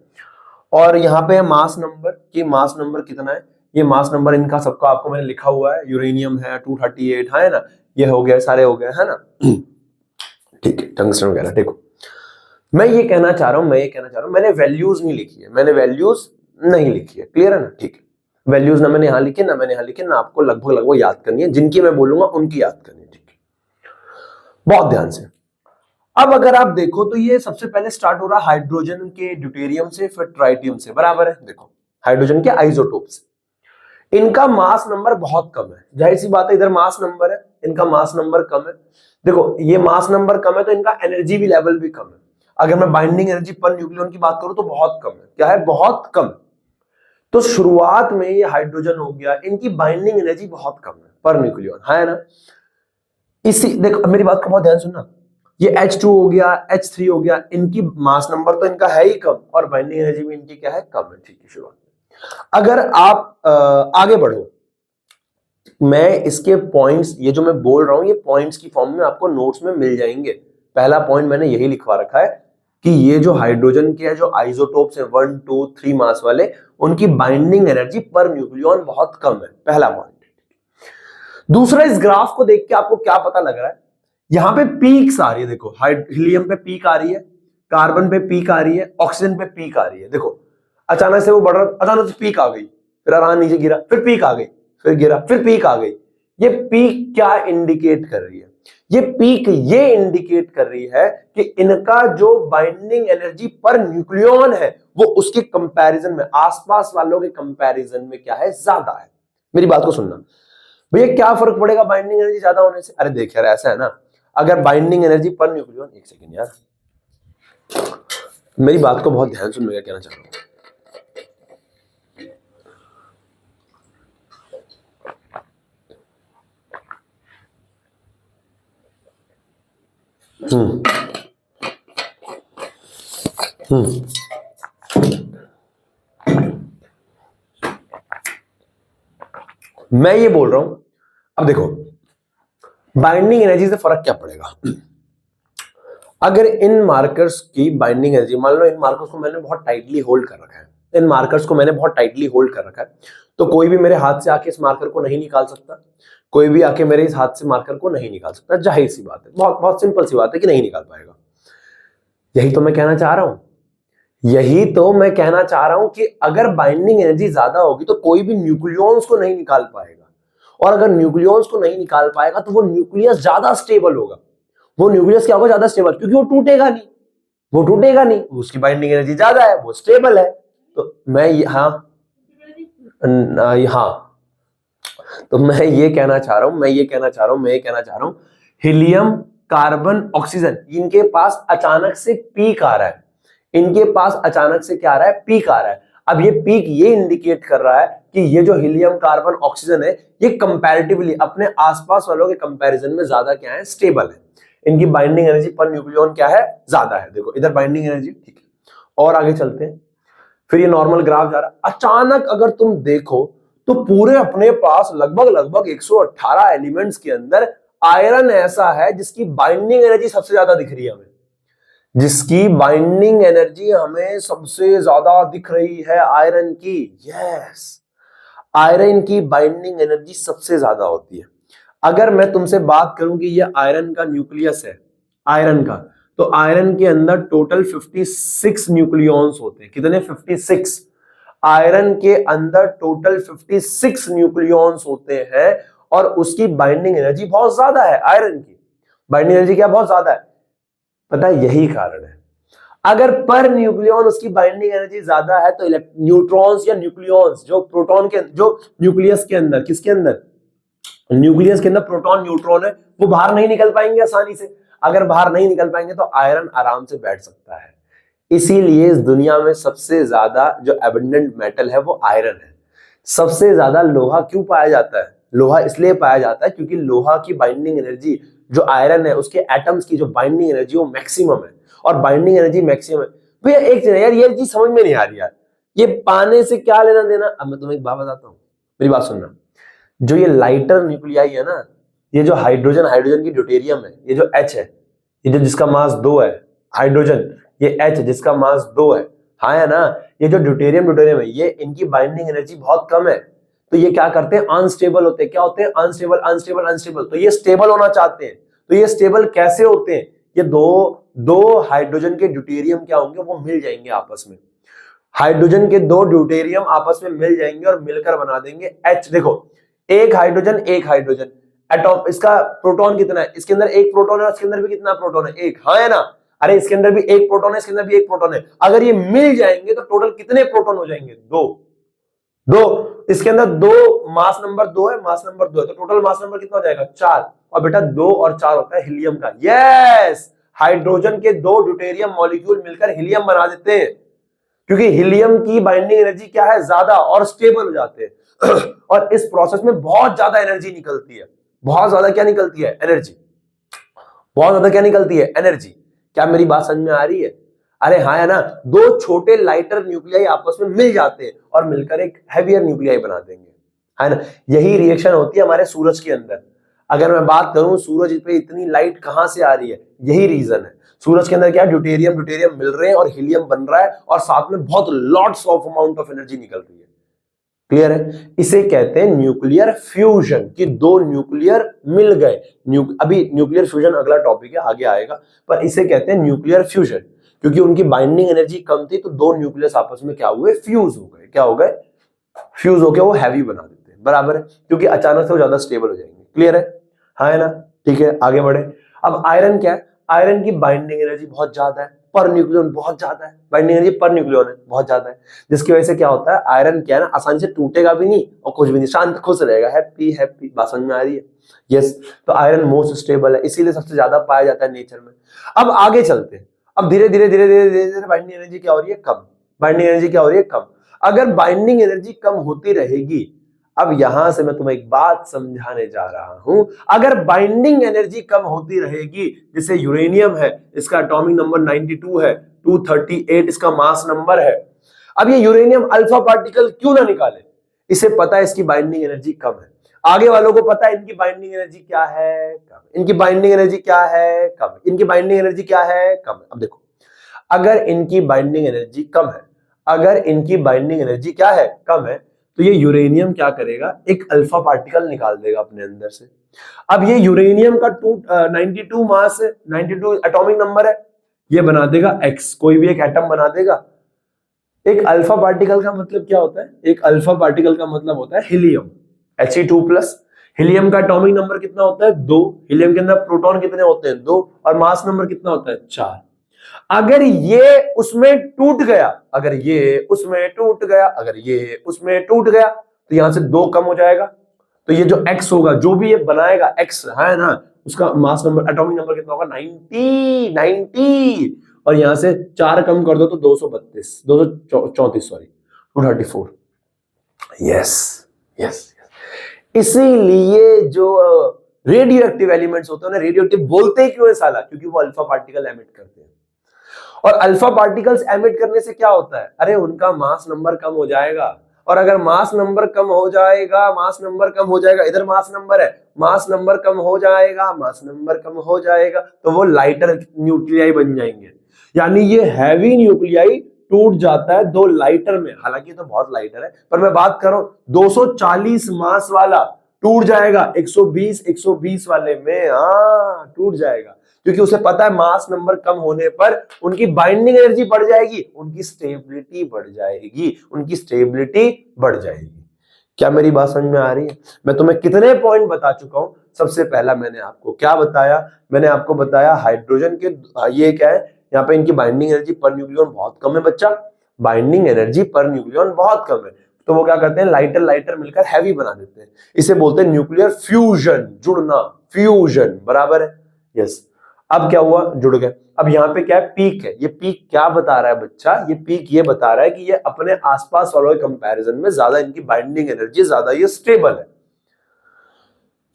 और यहाँ पे है मास नंबर, कि मास नंबर कितना है, ये मास नंबर इनका सबका आपको मैंने लिखा हुआ है, यूरेनियम है 238, है ना, ये हो गया, सारे हो गए, है ना, ठीक है, टंगस्टन वगैरह। देखो मैं ये कहना चाह रहा हूं, मैंने वैल्यूज नहीं लिखी है, मैंने वैल्यूज नहीं लिखी है, क्लियर है ना, ठीक है। वैल्यूज ना मैंने यहां लिखे ना मैंने यहां लिखे ना, आपको लगभग लगभग याद करनी है, जिनकी मैं बोलूंगा उनकी याद करनी है, ठीक है, बहुत ध्यान से। अब अगर आप देखो तो ये सबसे पहले स्टार्ट हो रहा है हाइड्रोजन के ड्यूटेरियम से, फिर ट्राइटियम से, बराबर है। देखो हाइड्रोजन के आइसोटोप से, इनका मास नंबर बहुत कम है, जाहिर सी बात है, इधर मास नंबर है, इनका मास नंबर कम है। देखो ये मास नंबर कम है तो इनका एनर्जी भी लेवल भी कम है। अगर मैं बाइंडिंग एनर्जी पर न्यूक्लियन की बात करूं तो बहुत कम है, क्या है, बहुत कम। तो शुरुआत में ये हाइड्रोजन हो गया, इनकी बाइंडिंग एनर्जी बहुत कम है पर न्यूक्लियन, है ना। इसी देखो मेरी बात को बहुत ध्यान सुनना, ये H2 हो गया, H3 हो गया, इनकी मास नंबर तो इनका है ही कम और बाइंडिंग एनर्जी भी इनकी क्या है, कम है, ठीक है। शुरुआत में अगर आप आगे बढ़ो, मैं इसके पॉइंट्स, ये जो मैं बोल रहा हूं ये पॉइंट्स की फॉर्म में आपको नोट्स में मिल जाएंगे। पहला पॉइंट मैंने यही लिखवा रखा है कि ये जो हाइड्रोजन के जो आइसोटोप्स है 1, 2, 3 मास वाले, उनकी बाइंडिंग एनर्जी पर न्यूक्लियन बहुत कम है, पहला पॉइंट। दूसरा, इस ग्राफ को देख के आपको क्या पता लग रहा है, यहां पे पीक्स आ रही है, देखो हीलियम पे पीक आ रही है, कार्बन पे पीक आ रही है, ऑक्सीजन पे पीक आ रही है। देखो अचानक से वो बढ़ रहा, अचानक से पीक आ गई, फिर आराम नीचे गिरा, फिर पीक आ गई, फिर गिरा, फिर पीक आ गई। ये पीक क्या इंडिकेट कर रही है? ये पीक ये इंडिकेट कर रही है कि इनका जो बाइंडिंग एनर्जी पर न्यूक्लियन है वो उसके कंपैरिजन में, आसपास वालों के कंपैरिजन में क्या है, ज्यादा है। मेरी बात को सुनना भैया, क्या फर्क पड़ेगा बाइंडिंग एनर्जी ज्यादा होने से? अरे देख यार, ऐसा है ना, अगर बाइंडिंग एनर्जी पर न्यूक्लियन, एक सेकेंड यार, मेरी बात को बहुत ध्यान सुन, मैं क्या कहना चाह रहा हूं। मैं ये बोल रहा हूं, अब देखो बाइंडिंग एनर्जी से फर्क क्या पड़ेगा। अगर इन मार्कर्स की बाइंडिंग एनर्जी, मान लो इन मार्कर्स को मैंने बहुत टाइटली होल्ड कर रखा है, इन मार्कर्स को मैंने बहुत टाइटली होल्ड कर रखा है, तो कोई भी मेरे हाथ से आके इस मार्कर को नहीं निकाल सकता, कोई भी आके मेरे इस हाथ से मार्कर को नहीं निकाल सकता, जाहिर सी बात है, बहुत बहुत सिंपल सी बात है कि नहीं निकाल पाएगा। यही तो मैं कहना चाह रहा हूं, यही तो मैं कहना चाह रहा हूं कि अगर बाइंडिंग एनर्जी ज्यादा होगी तो कोई भी न्यूक्लियॉन्स को नहीं निकाल पाएगा, और अगर न्यूक्लियॉन्स को नहीं निकाल पाएगा तो वो न्यूक्लियस ज्यादा स्टेबल होगा। वो न्यूक्लियस क्या होगा, ज्यादा स्टेबल, क्योंकि वो टूटेगा नहीं, वो टूटेगा नहीं, उसकी बाइंडिंग एनर्जी ज्यादा है, वो स्टेबल है। तो मैं हाँ तो मैं ये कहना चाह रहा हूं, हीलियम कार्बन ऑक्सीजन, इनके पास अचानक से पीक आ रहा है, इनके पास अचानक से क्या आ रहा है, पीक आ रहा है। अब ये पीक ये इंडिकेट कर रहा है कि ये जो हीलियम कार्बन ऑक्सीजन है ये कंपैरेटिवली अपने आसपास वालों के कंपैरिजन में ज्यादा क्या है, स्टेबल है। इनकी बाइंडिंग एनर्जी पर न्यूक्लियन क्या है, ज्यादा है। देखो इधर बाइंडिंग एनर्जी, ठीक है। और आगे चलते हैं, फिर ये नॉर्मल ग्राफ जा रहा है। अचानक अगर तुम देखो तो पूरे अपने पास लगभग 118 एलिमेंट्स के अंदर आयरन ऐसा है जिसकी बाइंडिंग एनर्जी सबसे ज्यादा दिख रही है हमें, जिसकी बाइंडिंग एनर्जी हमें सबसे ज्यादा दिख रही है आयरन की। यस, आयरन की बाइंडिंग एनर्जी सबसे ज्यादा होती है। अगर मैं तुमसे बात करूं कि ये आयरन का न्यूक्लियस है, आयरन का, तो आयरन के अंदर टोटल 56 न्यूक्लियॉन्स होते हैं। कितने? 56। आयरन के अंदर टोटल 56 न्यूक्लियॉन्स होते हैं और उसकी बाइंडिंग एनर्जी बहुत ज्यादा है। आयरन की बाइंडिंग एनर्जी क्या बहुत ज्यादा है, पता है? यही कारण है। अगर पर न्यूक्लियॉन उसकी बाइंडिंग एनर्जी ज्यादा है तो न्यूट्रॉन्स या न्यूक्लियॉन्स जो प्रोटॉन के, जो न्यूक्लियस के अंदर, किसके अंदर, न्यूक्लियस के अंदर प्रोटॉन न्यूट्रॉन है, वो बाहर नहीं निकल पाएंगे आसानी से। अगर बाहर नहीं निकल पाएंगे तो आयरन आराम से बैठ सकता है। इसीलिए इस दुनिया में सबसे ज्यादा जो एबंडेंट मेटल है वो आयरन है। सबसे ज्यादा लोहा क्यों पाया जाता है? लोहा इसलिए पाया जाता है क्योंकि लोहा की बाइंडिंग एनर्जी, जो आयरन है उसके एटम्स की जो बाइंडिंग एनर्जी वो मैक्सिमम है, और बाइंडिंग एनर्जी मैक्सिमम है। भैया एक चीज यार, ये चीज समझ में नहीं आ रही यार, ये पाने से क्या लेना देना। अब मैं तुम्हें एक बात बताता हूँ, मेरी बात सुनना। जो ये लाइटर न्यूक्लियाई है ना, ये जो हाइड्रोजन, हाइड्रोजन की ड्यूटेरियम है, ये जो H है, ये जो जिसका मास 2 है, हाइड्रोजन, ये H जिसका मास 2 है, हाँ है ना, ये जो ड्यूटेरियम है, ये इनकी बाइंडिंग एनर्जी बहुत कम है। तो ये क्या करते हैं, अनस्टेबल होते हैं। क्या होते हैं? Unstable, unstable, unstable. तो ये स्टेबल होना चाहते हैं। तो ये स्टेबल कैसे होते हैं? ये दो हाइड्रोजन के ड्यूटेरियम क्या होंगे, वो मिल जाएंगे आपस में। हाइड्रोजन के दो ड्यूटेरियम आपस में मिल जाएंगे और मिलकर बना देंगे H। देखो, एक हाइड्रोजन, एक हाइड्रोजन, एटॉम, इसका प्रोटॉन कितना है? इसके अंदर एक प्रोटॉन है, इसके अंदर भी कितना प्रोटॉन है? एक, हाँ है ना। अरे इसके अंदर भी एक प्रोटॉन है, इसके अंदर भी एक प्रोटॉन है। अगर ये मिल जाएंगे तो टोटल कितने प्रोटॉन हो जाएंगे? दो। इसके अंदर दो, मास नंबर 2 है, मास नंबर 2 है, तो टोटल मास नंबर कितना हो जाएगा? 4। और बेटा 2 और 4 होता है हीलियम का। यस, हाइड्रोजन के दो ड्यूटेरियम मॉलिक्यूल मिलकर हीलियम बना देते हैं, क्योंकि हीलियम की बाइंडिंग एनर्जी क्या है? ज्यादा, और स्टेबल हो जाते हैं। और इस प्रोसेस में बहुत ज्यादा एनर्जी निकलती है। बहुत ज्यादा क्या निकलती है? एनर्जी। बहुत ज्यादा क्या निकलती है? एनर्जी। क्या मेरी बात समझ में आ रही है? अरे हाँ है ना, दो छोटे लाइटर न्यूक्लियाई आपस में मिल जाते हैं और मिलकर एक हैवियर न्यूक्लियाई बना देंगे, है ना। यही रिएक्शन होती है हमारे सूरज के अंदर। अगर मैं बात करूं सूरज पे इतनी लाइट कहां से आ रही है, यही रीजन है। सूरज के अंदर क्या, ड्यूटेरियम मिल रहे हैं और हीलियम बन रहा है, और साथ में बहुत lots of amount of energy निकल रही है। क्लियर है? इसे कहते हैं न्यूक्लियर फ्यूजन, कि दो न्यूक्लियर मिल गए। अभी न्यूक्लियर फ्यूजन अगला टॉपिक है, आगे आएगा, पर इसे कहते हैं न्यूक्लियर फ्यूजन, क्योंकि उनकी बाइंडिंग एनर्जी कम थी तो दो न्यूक्लियस आपस में क्या हुए? फ्यूज हो गए। क्या हो गए? फ्यूज होकर वो हैवी बना देते हैं। बराबर है, क्योंकि अचानक से वो ज्यादा स्टेबल हो जाएंगे। क्लियर है? हाँ है ना। ठीक है, आगे बढ़े। अब आयरन क्या है? आयरन की बाइंडिंग एनर्जी बहुत ज्यादा है, पर न्यूक्लियन बहुत ज्यादा है। बाइंडिंग एनर्जी पर न्यूक्लियन है बहुत ज्यादा है, जिसकी वजह से क्या होता है, आयरन क्या है ना, आसानी से टूटेगा भी नहीं और कुछ भी नहीं, शांत खुश रहेगा, हैप्पी हैप्पी। बात समझ में आ रही है? यस। तो आयरन मोस्ट स्टेबल है, इसीलिए सबसे ज्यादा पाया जाता है नेचर में। अब आगे चलते हैं। अब धीरे धीरे धीरे धीरे धीरे धीरे बाइंडिंग एनर्जी क्या हो रही है? कम। बाइंडिंग एनर्जी क्या हो रही है? कम। अगर बाइंडिंग एनर्जी कम होती रहेगी, अब यहां से मैं तुम्हें एक बात समझाने जा रहा हूं। अगर बाइंडिंग एनर्जी कम होती रहेगी, जैसे यूरेनियम है, इसका एटॉमिक नंबर 92 है, 238 इसका मास नंबर है। अब ये यूरेनियम अल्फा पार्टिकल क्यों ना निकाले? इसे पता है इसकी बाइंडिंग एनर्जी कम है। आगे वालों को पता है इनकी बाइंडिंग एनर्जी क्या है? कम। इनकी बाइंडिंग एनर्जी क्या है? कम। इनकी बाइंडिंग एनर्जी क्या है? कम। अब देखो, अगर इनकी बाइंडिंग एनर्जी कम है, अगर इनकी बाइंडिंग एनर्जी क्या है? कम है, तो ये यूरेनियम क्या करेगा? एक अल्फा पार्टिकल निकाल देगा अपने अंदर से। अब ये यूरेनियम का 92 मास है, 92 एटॉमिक नंबर है, ये बना देगा X, कोई भी एक एटम बना देगा। एक अल्फा पार्टिकल का मतलब क्या होता है? एक अल्फा पार्टिकल का मतलब होता है हीलियम, He2+। हीलियम का एटॉमिक नंबर कितना होता है? 2। हीलियम के अंदर प्रोटॉन कितने होते हैं? 2। और मास नंबर कितना होता है? 4। अगर ये उसमें टूट गया, अगर ये उसमें टूट गया, अगर ये उसमें टूट गया, तो यहां से 2 कम हो जाएगा। तो ये जो X होगा, जो भी ये बनाएगा X है ना, उसका मास नंबर, एटॉमिक नंबर कितना होगा 90, और यहां से 4 कम कर दो तो 234, सॉरी 234। यस यस, इसीलिए जो रेडियो एक्टिव एलिमेंट्स होते हैं ना, रेडियो एक्टिव बोलते ही क्यों है साला, क्योंकि वो अल्फा पार्टिकल एमिट करते हैं। और अल्फा पार्टिकल्स एमिट करने से क्या होता है, अरे उनका मास नंबर कम हो जाएगा, और अगर मास नंबर कम हो जाएगा, मास नंबर कम हो जाएगा, इधर मास नंबर है, मास नंबर कम हो जाएगा, मास नंबर कम हो जाएगा, तो वो लाइटर न्यूक्लियाई बन जाएंगे। यानी ये हैवी न्यूक्लियाई टूट जाता है दो लाइटर में, हालांकि तो बहुत लाइटर है, पर मैं बात कर रहा हूं 240 मास वाला टूट जाएगा 120 वाले में, हाँ टूट जाएगा, क्योंकि उसे पता है मास नंबर कम होने पर उनकी बाइंडिंग एनर्जी बढ़ जाएगी, उनकी स्टेबिलिटी बढ़ जाएगी, उनकी स्टेबिलिटी बढ़ जाएगी। क्या मेरी बात समझ में आ रही है? मैं तुम्हें कितने पॉइंट बता चुका हूं। सबसे पहला मैंने आपको क्या बताया, मैंने आपको बताया हाइड्रोजन के, ये क्या है, यहाँ पे इनकी बाइंडिंग एनर्जी पर न्यूक्लियन बहुत कम है बच्चा, बाइंडिंग एनर्जी पर न्यूक्लियन बहुत कम है, तो वो क्या करते हैं, लाइटर लाइटर मिलकर हैवी बना देते हैं, इसे बोलते हैं न्यूक्लियर फ्यूजन, जुड़ना, फ्यूजन, बराबर है, यस। अब क्या हुआ, जुड़ गए। अब यहाँ पे क्या है, पीक है, ये पीक क्या बता रहा है बच्चा, ये पीक ये बता रहा है कि ये अपने आसपास वालों के कंपैरिजन में ज्यादा, इनकी बाइंडिंग एनर्जी ज्यादा, ये स्टेबल है,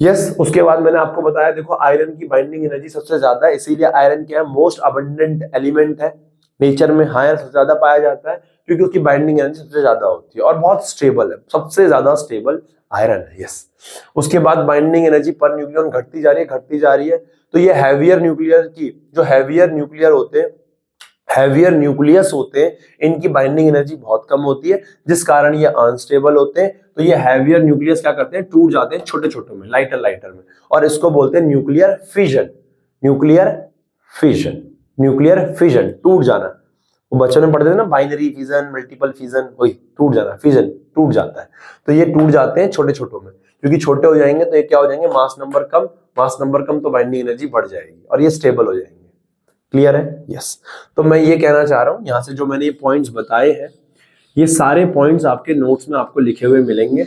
यस। उसके बाद मैंने आपको बताया, देखो आयरन की बाइंडिंग एनर्जी सबसे ज्यादा है, इसीलिए आयरन क्या है, मोस्ट अबंडेंट एलिमेंट है नेचर में, आयरन सबसे ज्यादा पाया जाता है क्योंकि उसकी बाइंडिंग एनर्जी सबसे ज्यादा होती है और बहुत स्टेबल है, सबसे ज्यादा स्टेबल आयरन है, यस। उसके बाद बाइंडिंग एनर्जी पर न्यूक्लियन घटती जा रही है, घटती जा रही है, तो ये हैवियर न्यूक्लियर की, जो हैवियर न्यूक्लियर होते हैं, हैवियर न्यूक्लियस होते हैं, इनकी बाइंडिंग एनर्जी बहुत कम होती है, जिस कारण ये अनस्टेबल होते हैं। तो ये हैवियर न्यूक्लियस क्या करते हैं, टूट जाते हैं छोटे छोटे में, लाइटर लाइटर में, और इसको बोलते हैं nuclear fission, nuclear fission, nuclear fission, टूट जाना। वो बच्चों ने पढ़ते थे ना, बाइनरी फिजन, मल्टीपल फिजन, वही टूट जाना, फिजन टूट जाता है। तो ये टूट जाते हैं छोटे छोटों में, क्योंकि छोटे हो जाएंगे तो ये क्या हो जाएंगे, मास नंबर कम, मास नंबर कम तो बाइंडिंग एनर्जी बढ़ जाएगी और ये स्टेबल हो जाएंगे। क्लियर है, यस। तो मैं ये कहना चाह रहा हूं, यहां से जो मैंने ये पॉइंट्स बताए हैं, ये सारे पॉइंट्स आपके नोट्स में आपको लिखे हुए मिलेंगे।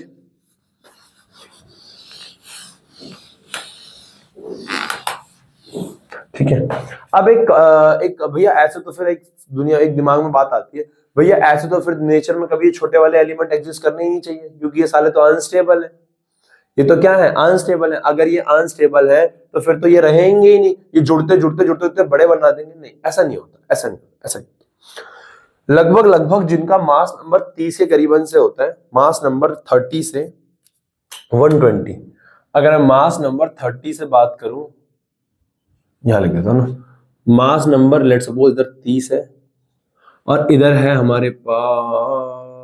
ठीक है। अब एक भैया ऐसे तो फिर एक दुनिया, एक दिमाग में बात आती है, भैया ऐसे तो फिर नेचर में कभी छोटे वाले एलिमेंट एग्जिस्ट करने ही नहीं चाहिए, क्योंकि ये साले तो अनस्टेबल है, ये तो क्या है, अनस्टेबल है। अगर ये अनस्टेबल है तो फिर तो ये रहेंगे ही नहीं, ये जुड़ते जुड़ते जुड़ते जुड़ते बड़े बना देंगे, नहीं ऐसा नहीं होता, ऐसा नहीं, ऐसा नहीं। लगभग लगभग जिनका मास नंबर 30 के करीबन से होता है, मास नंबर 30 से 120, अगर मैं मास नंबर 30 से बात करूं, यहां लिख देता हूं ना, मास नंबर लेट्स सपोज इधर 30 है और इधर है हमारे पास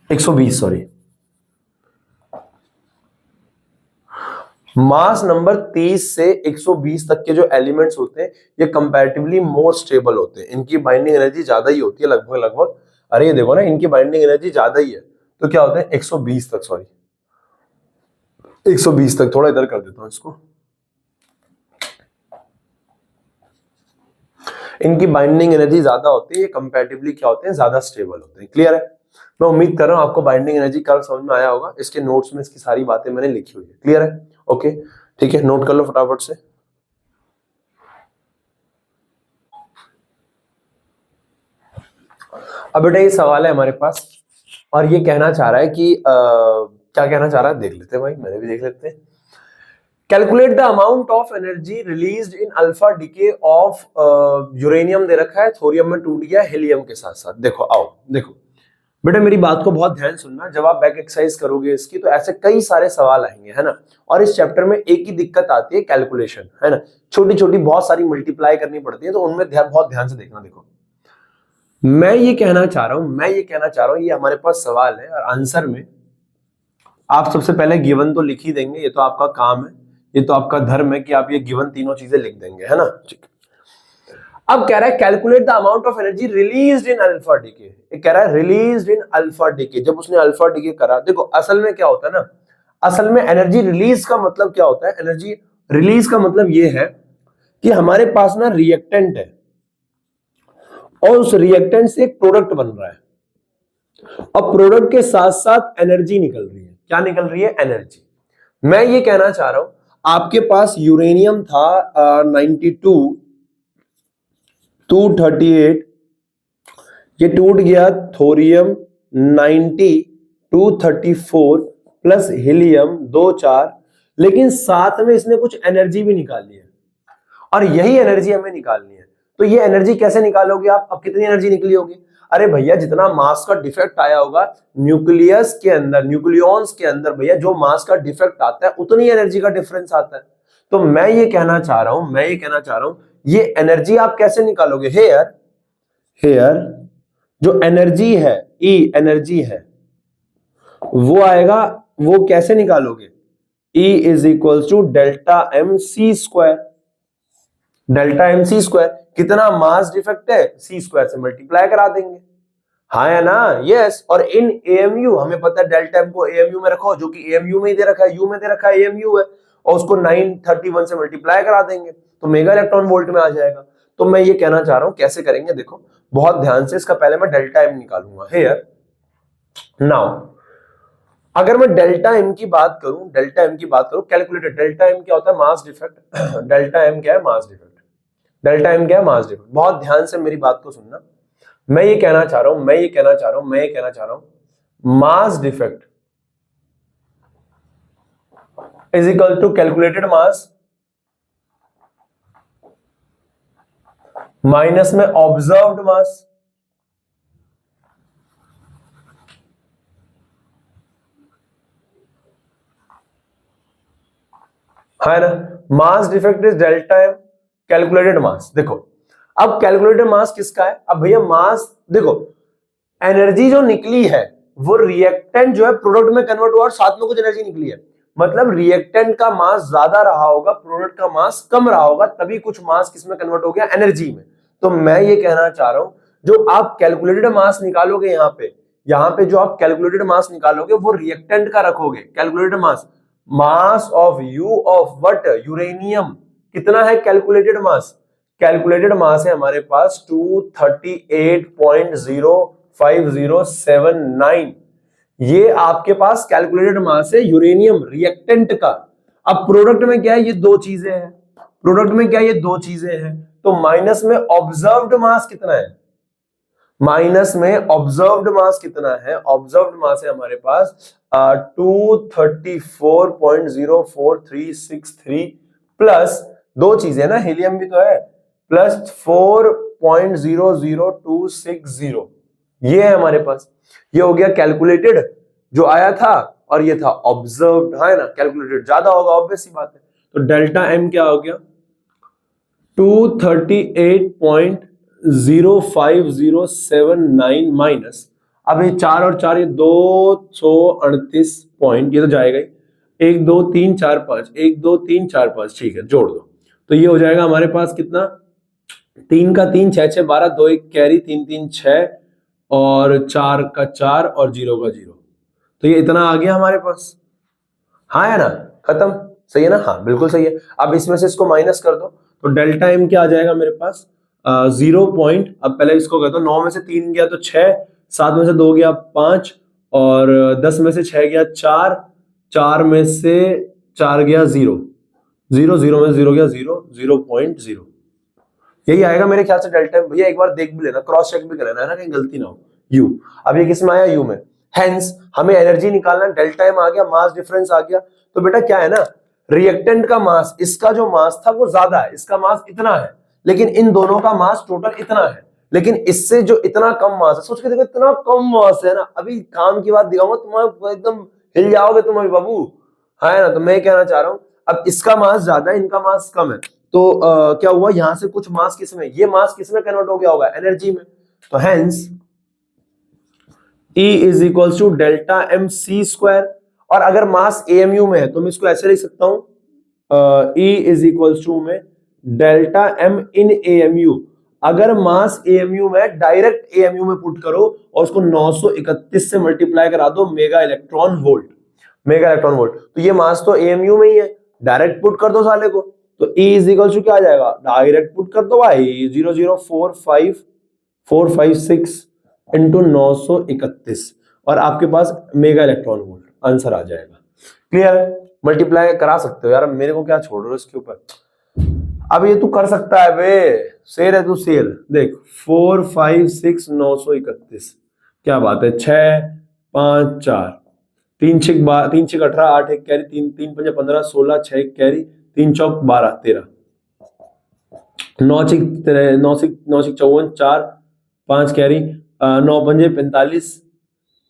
120, सॉरी, मास नंबर 30 से 120 तक के जो एलिमेंट्स होते हैं, ये कंपैरेटिवली मोर स्टेबल होते हैं, इनकी बाइंडिंग एनर्जी ज्यादा ही होती है, लगभग लगभग, अरे ये देखो ना, इनकी बाइंडिंग एनर्जी ज्यादा ही है, तो क्या होता है 120 तक, सॉरी 120 तक, थोड़ा इधर कर देता हूं इसको, इनकी बाइंडिंग एनर्जी ज्यादा होती है, ये कंपैरेटिवली क्या होते हैं, ज्यादा स्टेबल होते हैं। क्लियर है? मैं उम्मीद कर रहा हूं आपको बाइंडिंग एनर्जी कल समझ में आया होगा, इसके नोट्स में इसकी सारी बातें मैंने लिखी हुई है। क्लियर है? ओके ठीक है, नोट कर लो फटाफट से। अब बेटा ये सवाल है हमारे पास और ये कहना चाह रहा है कि क्या कहना चाह रहा है, देख लेते हैं भाई, मैंने भी देख लेते हैं। Calculate the amount of energy released in alpha decay of uranium दे रखा है, थोरियम में टूट गया हीलियम के साथ साथ। देखो आओ देखो बेटा, मेरी बात को बहुत ध्यान सुनना, जब आप बैक एक्सरसाइज करोगे इसकी तो ऐसे कई सारे सवाल आएंगे, है ना। और इस चैप्टर में एक ही दिक्कत आती है, कैलकुलेशन, है ना, छोटी छोटी बहुत सारी मल्टीप्लाई करनी पड़ती है, तो उनमें बहुत ध्यान से देखना। देखो मैं ये कहना चाह रहा हूं, ये हमारे पास सवाल है और आंसर में आप सबसे पहले गिवन तो लिख ही देंगे, ये तो आपका काम है, ये तो आपका धर्म है कि आप ये गिवन तीनों चीजें लिख देंगे, है ना। ठीक। अब कह रहा है calculate the amount of energy released in alpha DK, कह रहा है रिलीज्ड इन अल्फा डीके। जब उसने अल्फा डीके करा, देखो असल में क्या होता है ना, असल में एनर्जी रिलीज का मतलब क्या होता है, एनर्जी रिलीज का मतलब ये है कि हमारे पास ना रिएक्टेंट है और उस रिएक्टेंट से एक प्रोडक्ट बन रहा है, और प्रोडक्ट के साथ साथ एनर्जी निकल रही है। क्या निकल रही है? एनर्जी। मैं ये कहना चाह रहा हूं आपके पास यूरेनियम था 92 238, ये टूट गया थोरियम 90 234 प्लस हीलियम 24, लेकिन साथ में इसने कुछ एनर्जी भी निकाली है और यही एनर्जी हमें निकालनी है। तो ये एनर्जी कैसे निकालोगे आप? अब कितनी एनर्जी निकली होगी? अरे भैया जितना मास का डिफेक्ट आया होगा न्यूक्लियस के अंदर, न्यूक्लियॉन्स के अंदर, भैया जो मास का डिफेक्ट आता है उतनी एनर्जी का डिफरेंस आता है। तो मैं ये कहना चाह रहा हूं ये एनर्जी आप कैसे निकालोगे? हेयर जो एनर्जी है, ई एनर्जी है, वो आएगा, वो कैसे निकालोगे? E is equal to delta M C square. Delta M C square, कितना मास डिफेक्ट है, सी स्क्वायर से मल्टीप्लाई करा देंगे। हाँ है ना? यस। और इन एएमयू हमें पता है डेल्टा एम को एएमयू में रखो, जो कि एएमयू में ही दे रखा है, यू में दे रखा है, एएमयू है, और उसको 931 से मल्टीप्लाई करा देंगे तो मेगा इलेक्ट्रॉन वोल्ट में आ जाएगा। तो मैं ये कहना चाह रहा हूं कैसे करेंगे, देखो बहुत ध्यान से। इसका पहले मैं डेल्टा एम निकालूंगा हेयर। नाउ अगर मैं डेल्टा एम की बात करूं, कैलकुलेटेड डेल्टा एम क्या होता है? Mass defect. डेल्टा एम क्या है? Mass defect. डेल्टा एम क्या है? Mass defect. बहुत ध्यान से मेरी बात को सुनना। मैं ये कहना चाह रहा हूं mass defect is equal to calculated mass minus में ऑब्जर्व्ड मास। है ना? Mass defect is delta M, calculated mass. देखो अब कैलकुलेटेड मास किसका है? अब भैया मास देखो, एनर्जी जो निकली है वो रिएक्टेंट जो है प्रोडक्ट में कन्वर्ट हुआ और साथ में कुछ एनर्जी निकली है। मतलब रिएक्टेंट का मास ज्यादा रहा होगा, प्रोडक्ट का मास कम रहा होगा, तभी कुछ मास किसमें कन्वर्ट हो गया? एनर्जी में। तो मैं ये कहना चाह रहा हूं जो आप कैलकुलेटेड मास निकालोगे यहां पे जो आप कैलकुलेटेड मास निकालोगे वो रिएक्टेंट का रखोगे। Calculated mass of you of what? Uranium. कितना है कैलकुलेटेड मास? कैलकुलेटेड मास है हमारे पास 238.05079। ये आपके पास कैलकुलेटेड मास है यूरेनियम रिएक्टेंट का। अब प्रोडक्ट में क्या है? ये दो चीजें हैं। तो माइनस में ऑब्जर्व्ड मास कितना है? ऑब्जर्व्ड मास है हमारे पास 234.04363 प्लस दो चीजें ना, हीलियम भी तो है, प्लस 4.00260। ये है हमारे पास। ये हो गया कैलकुलेटेड जो आया था, और ये था ऑब्जर्व्ड, है ना? कैलकुलेटेड ज्यादा होगा, ऑब्वियस सी बात है। तो डेल्टा एम क्या हो गया? 238.05079 माइनस, अब ये 4 और 4 ये 238 पॉइंट, ये तो जाएगा ही, 1 2 3 4 5, 1 2 3 4 5, ठीक है, जोड़ दो तो ये हो जाएगा हमारे पास कितना? 3 का 3 6 6 12, 2 1 कैरी, 3 3 6 और 4 का 4 और 0 का 0, तो ये इतना आ गया हमारे पास। हाँ है ना? खत्म। सही है ना? हाँ बिल्कुल सही है। अब इसमें से इसको माइनस कर दो तो डेल्टा एम क्या आ जाएगा मेरे पास? 0 पॉइंट, अब पहले इसको कहता हूं, 9 में से 3 गया तो 6, 7 में से 2 गया 5, और 10 में से 6 गया 4, 4 में से 4 गया 0, 0 0 में से 0 गया 0, 0.0। यही आएगा मेरे ख्याल से डेल्टा एम। भैया एक बार देख भी लेना, क्रॉस चेक भी कर लेना, है ना, कहीं गलती ना हो। यू, अब ये किसमें आया? यू में। हेंस हमें एनर्जी निकालना, डेल्टा एम आ गया, मास डिफरेंस आ गया। तो बेटा क्या है ना, रिएक्टेंट का मास, इसका जो मास था वो ज्यादा है, इसका मास इतना है, लेकिन इन दोनों का मास टोटल इतना है, लेकिन इससे जो इतना कम मास है, सोच के देखो इतना कम मास है ना। अभी काम की बात दिखाऊंगा, तुम्हारे एकदम हिल जाओगे तुम अभी बाबू, है ना? तो मैं कहना चाह रहा हूं अब इसका मास ज्यादा है, इनका मास कम है, तो क्या हुआ, यहां से कुछ मास किसमें, ये मास किसमें कन्वर्ट हो गया होगा? एनर्जी में। तो hence E is equals to delta M C square, और अगर मास एएमयू में है तो मैं इसको ऐसे लिख सकता हूं, E इज इक्वल्स टू में डेल्टा एम इन एएमयू। अगर मास एएमयू में, डायरेक्ट एएमयू में पुट करो और उसको 931 से मल्टीप्लाई करा दो मेगा इलेक्ट्रॉन वोल्ट। तो ये मास तो एएमयू में ही है, डायरेक्ट पुट कर दो साले को, तो E इज इक्वल टू क्या आ जाएगा? डायरेक्ट पुट कर दो भाई, 0.04546 इंटू 931, और आपके पास मेगा इलेक्ट्रॉन वोल्ट आंसर आ जाएगा। क्लियर है? मल्टीप्लाई करा सकते हो यार, मेरे को क्या छोड़ रहे हो इसके ऊपर। अब ये तू कर सकता है बे, शेर है तू शेर। देख 4 5 6 931, क्या बात है। 6 5 4, 3 6 18, 8 1 कैरी, 3 3 5 15, 16 6 1 कैरी, 3 चौक 12 13, 9 6 9 6 9 6 54, 4 5 कैरी, 9 पंजे 45,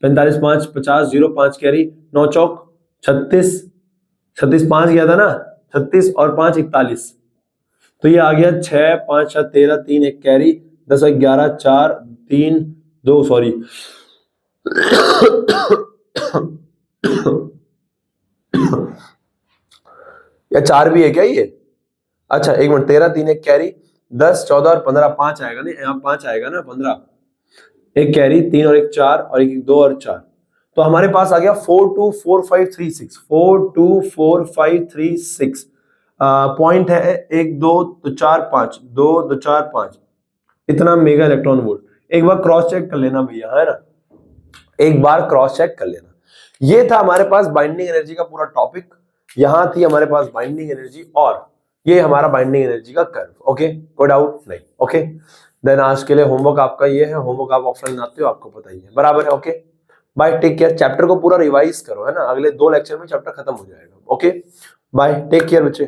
45 5 50, 0 5 कैरी, 9 चौक 36, 36 5 गया था ना, 36 और 5 41, तो ये आ गया 6 5 7 13, 3 1 कैरी, 10 11 4 3 2 सॉरी या 4 भी है क्या ये? अच्छा एक मिनट, 13 3 1 कैरी, 10 14 और 15 5 आएगा नहीं, यहाँ 5 आएगा ना, 15 एक कैरी, 3 और 1 4 और 1 2 और 4, तो हमारे पास आ गया 4 2 4 5 3 6, 4 2 4 5 3 6। पॉइंट है 1 2 तो 4 5, 2 2 4 5, इतना मेगा इलेक्ट्रॉन वोल्ट। एक बार क्रॉस चेक कर लेना भैया, है ना, एक बार क्रॉस चेक कर लेना। ये था हमारे पास बाइंडिंग एनर्जी का पूरा टॉपिक, यहां थी हमारे पास बाइंडिंग एनर्जी और ये हमारा बाइंडिंग एनर्जी का कर्व। ओके, कोई डाउट नहीं? ओके, देन आज के लिए होमवर्क आपका ये है, होमवर्क आप ऑफलाइन आते हो आपको पता ही है, बराबर है। Okay bye, take care. Chapter को पूरा रिवाइज करो, है ना, अगले 2 लेक्चर में चैप्टर खत्म हो जाएगा। ओके बाय, टेक केयर बच्चे।